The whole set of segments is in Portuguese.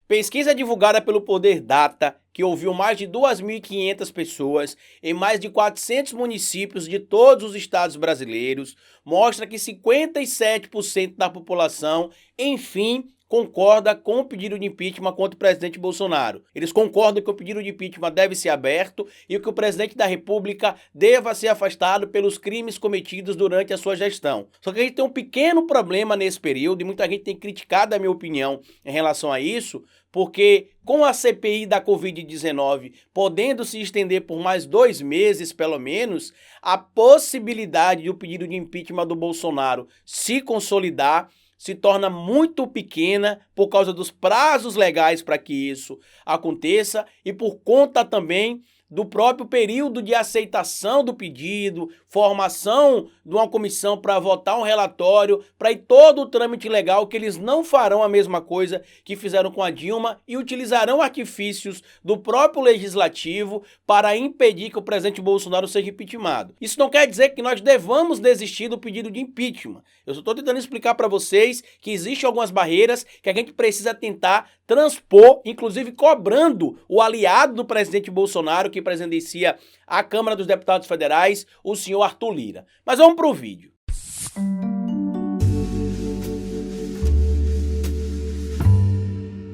Pesquisa divulgada pelo Poder Data, que ouviu mais de 2.500 pessoas em mais de 400 municípios de todos os estados brasileiros, mostra que 57% da população, enfim, concorda com o pedido de impeachment contra o presidente Bolsonaro. Eles concordam que o pedido de impeachment deve ser aberto e que o presidente da República deva ser afastado pelos crimes cometidos durante a sua gestão. Só que a gente tem um pequeno problema nesse período e muita gente tem criticado a minha opinião em relação a isso, porque com a CPI da Covid-19 podendo se estender por mais 2 meses, pelo menos, a possibilidade do pedido de impeachment do Bolsonaro se consolidar se torna muito pequena por causa dos prazos legais para que isso aconteça e por conta também do próprio período de aceitação do pedido, formação de uma comissão para votar um relatório, para ir todo o trâmite legal, que eles não farão a mesma coisa que fizeram com a Dilma e utilizarão artifícios do próprio legislativo para impedir que o presidente Bolsonaro seja impeachmentado. Isso não quer dizer que nós devamos desistir do pedido de impeachment. Eu só estou tentando explicar para vocês que existem algumas barreiras que a gente precisa tentar transpor, inclusive cobrando o aliado do presidente Bolsonaro, que presidencia a Câmara dos Deputados Federais, o senhor Arthur Lira. Mas vamos para o vídeo.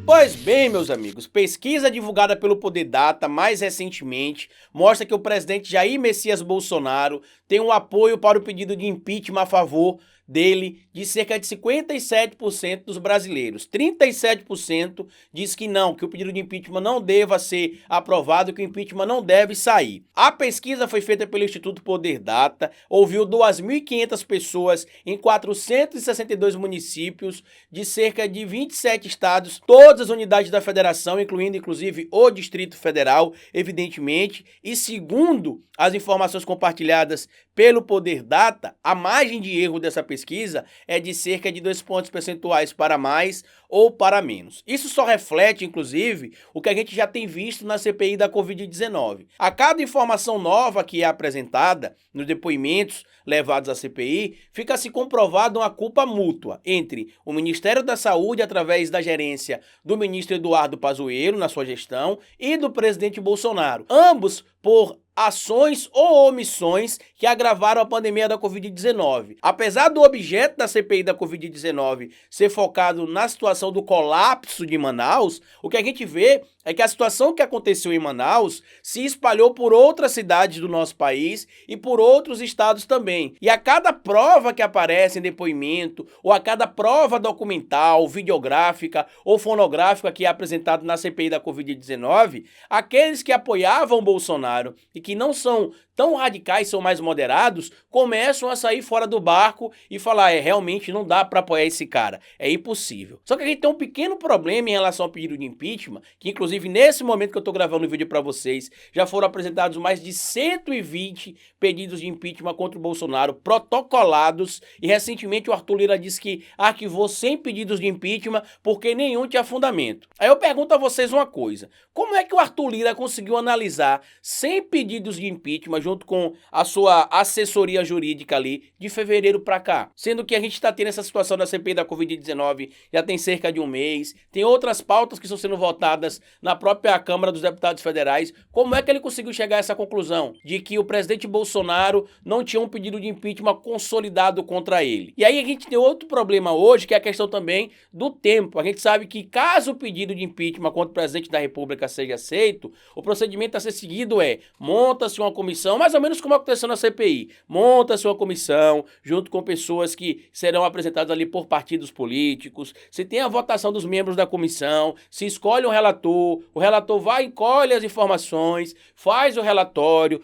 Pois bem, meus amigos, pesquisa divulgada pelo Poder Data mais recentemente mostra que o presidente Jair Messias Bolsonaro tem um apoio para o pedido de impeachment a favor dele de cerca de 57% dos brasileiros. 37% diz que não, que o pedido de impeachment não deva ser aprovado, que o impeachment não deve sair. A pesquisa foi feita pelo Instituto Poder Data, ouviu 2.500 pessoas em 462 municípios de cerca de 27 estados, todas as unidades da federação, incluindo inclusive o Distrito Federal, evidentemente, e segundo as informações compartilhadas pelo Poder Data, a margem de erro dessa pesquisa é de cerca de 2 pontos percentuais para mais ou para menos. Isso só reflete, inclusive, o que a gente já tem visto na CPI da Covid-19. A cada informação nova que é apresentada nos depoimentos levados à CPI, fica-se comprovada uma culpa mútua entre o Ministério da Saúde, através da gerência do ministro Eduardo Pazuello, na sua gestão, e do presidente Bolsonaro. Ambos por ações ou omissões que agravaram a pandemia da Covid-19. Apesar do objeto da CPI da Covid-19 ser focado na situação do colapso de Manaus, o que a gente vê é que a situação que aconteceu em Manaus se espalhou por outras cidades do nosso país e por outros estados também. E a cada prova que aparece em depoimento, ou a cada prova documental, videográfica ou fonográfica que é apresentado na CPI da Covid-19, aqueles que apoiavam Bolsonaro e que não são tão radicais, são mais moderados, começam a sair fora do barco e falar, realmente não dá para apoiar esse cara, é impossível. Só que a gente tem um pequeno problema em relação ao pedido de impeachment, que inclusive nesse momento que eu tô gravando o vídeo para vocês, já foram apresentados mais de 120 pedidos de impeachment contra o Bolsonaro, protocolados, e recentemente o Arthur Lira disse que arquivou 100 pedidos de impeachment porque nenhum tinha fundamento. Aí eu pergunto a vocês uma coisa, como é que o Arthur Lira conseguiu analisar 100 pedidos de impeachment junto com a sua assessoria jurídica ali, de fevereiro para cá? Sendo que a gente está tendo essa situação da CPI da Covid-19 já tem cerca de um mês, tem outras pautas que estão sendo votadas na própria Câmara dos Deputados Federais. Como é que ele conseguiu chegar a essa conclusão de que o presidente Bolsonaro não tinha um pedido de impeachment consolidado contra ele? E aí a gente tem outro problema hoje, que é a questão também do tempo. A gente sabe que caso o pedido de impeachment contra o presidente da República seja aceito, o procedimento a ser seguido é, monta-se uma comissão, mais ou menos como aconteceu na CPI, monta-se uma comissão junto com pessoas que serão apresentadas ali por partidos políticos, se tem a votação dos membros da comissão, se escolhe um relator, o relator vai e colhe as informações, faz o relatório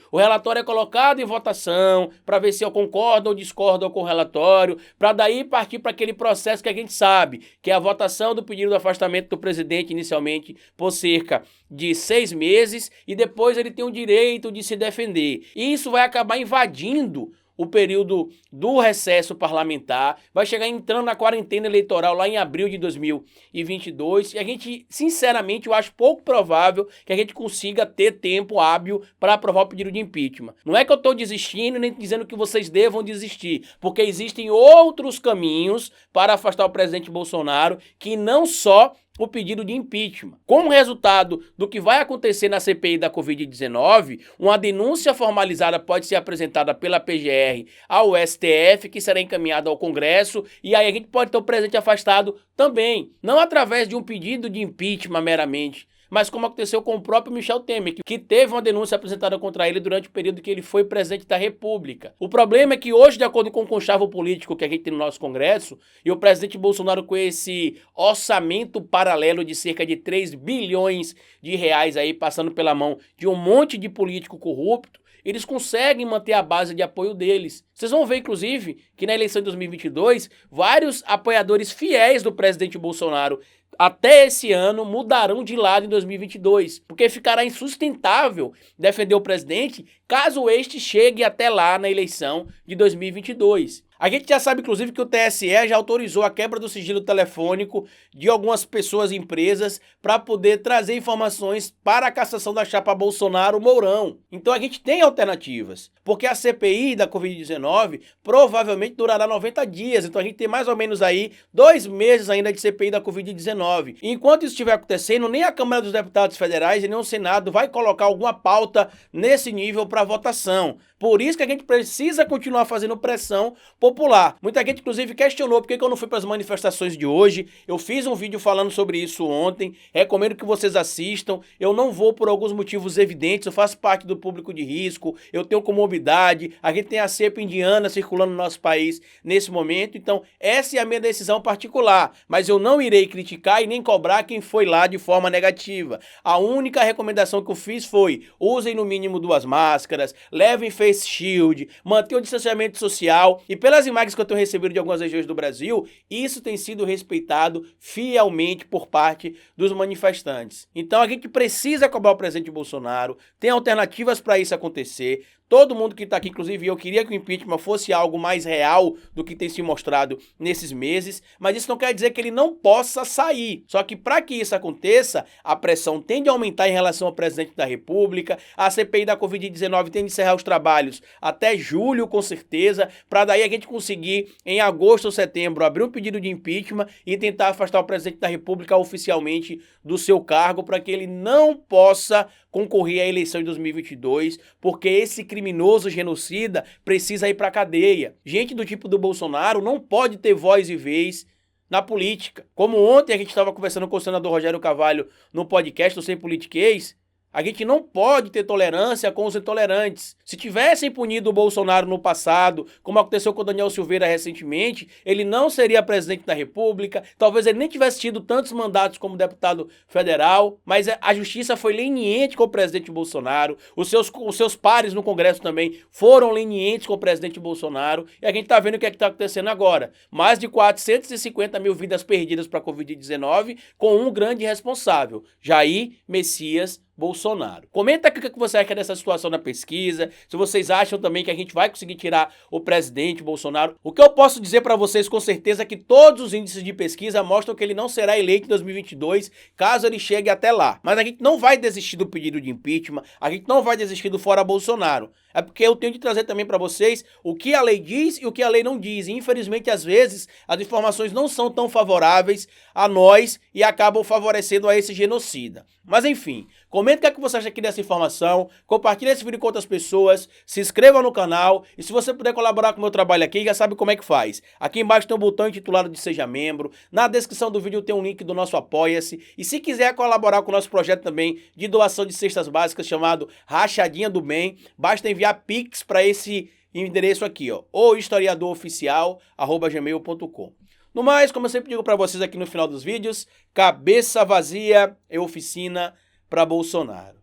é colocado em votação para ver se eu concordo ou discordo com o relatório, para daí partir para aquele processo que a gente sabe, que é a votação do pedido de afastamento do presidente inicialmente por cerca de 6 meses e depois ele tem o direito de se defender. E isso vai acabar invadindo o período do recesso parlamentar, vai chegar entrando na quarentena eleitoral lá em abril de 2022 e a gente, sinceramente, eu acho pouco provável que a gente consiga ter tempo hábil para aprovar o pedido de impeachment. Não é que eu estou desistindo nem dizendo que vocês devam desistir, porque existem outros caminhos para afastar o presidente Bolsonaro que não só o pedido de impeachment. Como resultado do que vai acontecer na CPI da Covid-19, uma denúncia formalizada pode ser apresentada pela PGR ao STF, que será encaminhada ao Congresso, e aí a gente pode ter o presidente afastado também, não através de um pedido de impeachment meramente, mas como aconteceu com o próprio Michel Temer, que teve uma denúncia apresentada contra ele durante o período que ele foi presidente da República. O problema é que hoje, de acordo com o conchavo político que a gente tem no nosso Congresso, e o presidente Bolsonaro com esse orçamento paralelo de cerca de 3 bilhões de reais aí passando pela mão de um monte de político corrupto, eles conseguem manter a base de apoio deles. Vocês vão ver, inclusive, que na eleição de 2022, vários apoiadores fiéis do presidente Bolsonaro até esse ano mudarão de lado em 2022, porque ficará insustentável defender o presidente caso este chegue até lá na eleição de 2022. A gente já sabe, inclusive, que o TSE já autorizou a quebra do sigilo telefônico de algumas pessoas e empresas para poder trazer informações para a cassação da chapa Bolsonaro-Mourão. Então a gente tem alternativas, porque a CPI da Covid-19 provavelmente durará 90 dias, então a gente tem mais ou menos aí 2 meses ainda de CPI da Covid-19. Enquanto isso estiver acontecendo, nem a Câmara dos Deputados Federais e nem o Senado vai colocar alguma pauta nesse nível para votação. Por isso que a gente precisa continuar fazendo pressão popular. Muita gente, inclusive, questionou por que eu não fui para as manifestações de hoje. Eu fiz um vídeo falando sobre isso ontem. Recomendo que vocês assistam. Eu não vou por alguns motivos evidentes. Eu faço parte do público de risco. Eu tenho comorbidade. A gente tem a cepa indiana circulando no nosso país nesse momento. Então, essa é a minha decisão particular. Mas eu não irei criticar e nem cobrar quem foi lá de forma negativa. A única recomendação que eu fiz foi: usem no mínimo 2 máscaras, levem face shield, mantenham o distanciamento social, e pelas imagens que eu tenho recebido de algumas regiões do Brasil, isso tem sido respeitado fielmente por parte dos manifestantes. Então a gente precisa cobrar o presidente Bolsonaro, tem alternativas para isso acontecer. Todo mundo que está aqui, inclusive eu, queria que o impeachment fosse algo mais real do que tem se mostrado nesses meses, mas isso não quer dizer que ele não possa sair. Só que para que isso aconteça, a pressão tende a aumentar em relação ao presidente da República, a CPI da Covid-19 tem de encerrar os trabalhos até julho, com certeza, para daí a gente conseguir, em agosto ou setembro, abrir um pedido de impeachment e tentar afastar o presidente da República oficialmente do seu cargo, para que ele não possa concorrer à eleição de 2022, porque esse criminoso genocida precisa ir para a cadeia. Gente do tipo do Bolsonaro não pode ter voz e vez na política. Como ontem a gente estava conversando com o senador Rogério Carvalho no podcast do Sem Politiquês, a gente não pode ter tolerância com os intolerantes. Se tivessem punido o Bolsonaro no passado, como aconteceu com o Daniel Silveira recentemente, ele não seria presidente da República, talvez ele nem tivesse tido tantos mandatos como deputado federal, mas a justiça foi leniente com o presidente Bolsonaro, os seus pares no Congresso também foram lenientes com o presidente Bolsonaro, e a gente tá vendo o que é que tá acontecendo agora. Mais de 450 mil vidas perdidas para a Covid-19, com um grande responsável, Jair Messias Bolsonaro. Comenta aqui o que você acha dessa situação na pesquisa, se vocês acham também que a gente vai conseguir tirar o presidente Bolsonaro. O que eu posso dizer para vocês com certeza é que todos os índices de pesquisa mostram que ele não será eleito em 2022, caso ele chegue até lá. Mas a gente não vai desistir do pedido de impeachment, a gente não vai desistir do fora Bolsonaro. É porque eu tenho de trazer também para vocês o que a lei diz e o que a lei não diz. E infelizmente, às vezes, as informações não são tão favoráveis a nós e acabam favorecendo a esse genocida. Mas enfim, comenta o que é que você acha aqui dessa informação, compartilha esse vídeo com outras pessoas, se inscreva no canal e se você puder colaborar com o meu trabalho aqui, já sabe como é que faz. Aqui embaixo tem um botão intitulado de Seja Membro, na descrição do vídeo tem um link do nosso Apoia-se e se quiser colaborar com o nosso projeto também de doação de cestas básicas chamado Rachadinha do Bem, basta enviar Pix para esse endereço aqui, ó, ou historiadoroficial@gmail.com. No mais, como eu sempre digo para vocês aqui no final dos vídeos, cabeça vazia é oficina para Bolsonaro.